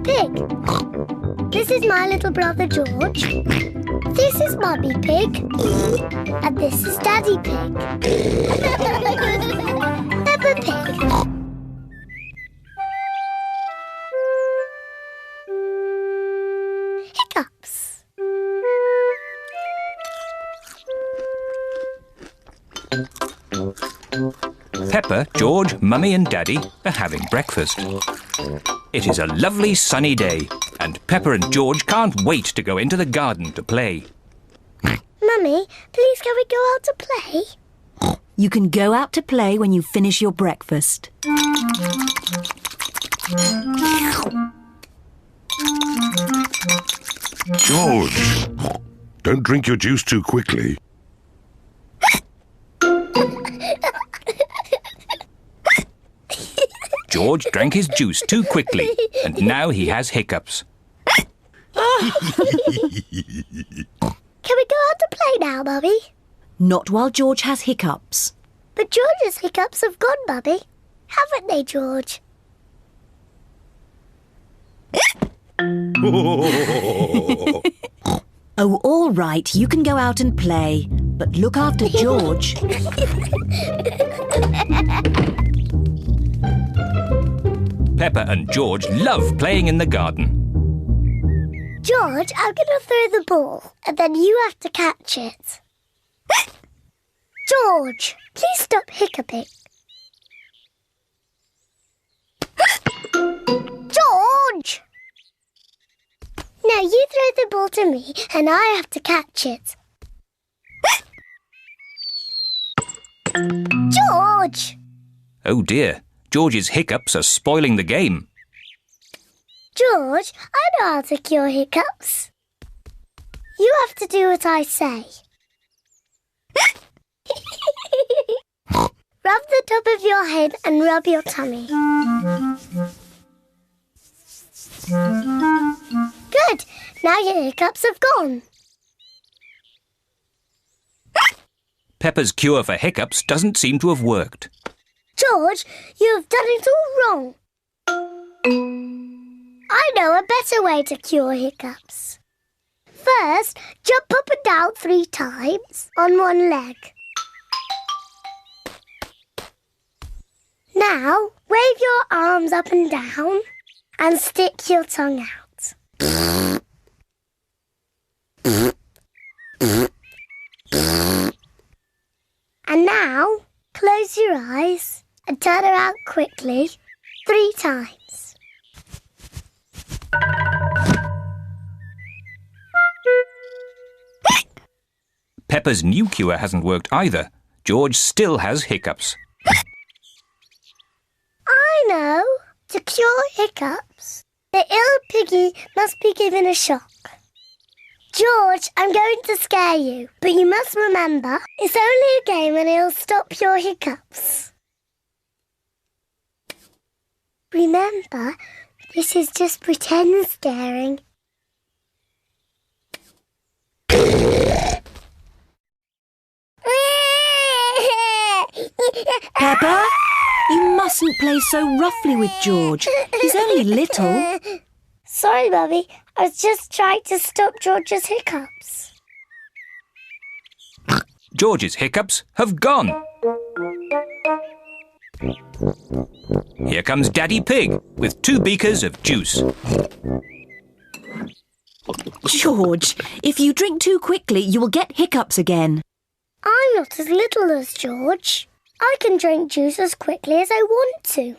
Pig. This is my little brother George. This is Mummy Pig. And this is Daddy Pig. Peppa Pig. Hiccups. Peppa, George, Mummy and Daddy are having breakfast. It is a lovely sunny day and Peppa and George can't wait to go into the garden to play. Mummy, please can we go out to play? You can go out to play when you finish your breakfast. George, don't drink your juice too quickly. George drank his juice too quickly and now he has hiccups. Can we go out to play now, Mummy? Not while George has hiccups. But George's hiccups have gone, Mummy. Haven't they, George? Oh, all right, you can go out and play, but look after George. Peppa and George love playing in the garden. George, I'm going to throw the ball, and then you have to catch it. George, please stop hiccuping. George! Now you throw the ball to me, and I have to catch it. George! Oh dear, George's hiccups are spoiling the game. George, I know how to cure hiccups. You have to do what I say. Rub the top of your head and rub your tummy. Good. Now your hiccups have gone. Peppa's cure for hiccups doesn't seem to have worked. George, you have done it all wrong. I know a better way to cure hiccups. First, jump up and down 3 times on one leg. Now, wave your arms up and down and stick your tongue out. And now, close your eyes and turn around quickly 3 times. Peppa's new cure hasn't worked either. George still has hiccups. I know. To cure hiccups, the ill piggy must be given a shock. George, I'm going to scare you, but you must remember, it's only a game and it'll stop your hiccups. Remember, this is just pretend scaring. Peppa, you mustn't play so roughly with George. He's only little. Sorry, Mummy. I was just trying to stop George's hiccups. George's hiccups have gone. Here comes Daddy Pig with 2 beakers of juice. George, if you drink too quickly, you will get hiccups again. I'm not as little as George. I can drink juice as quickly as I want to.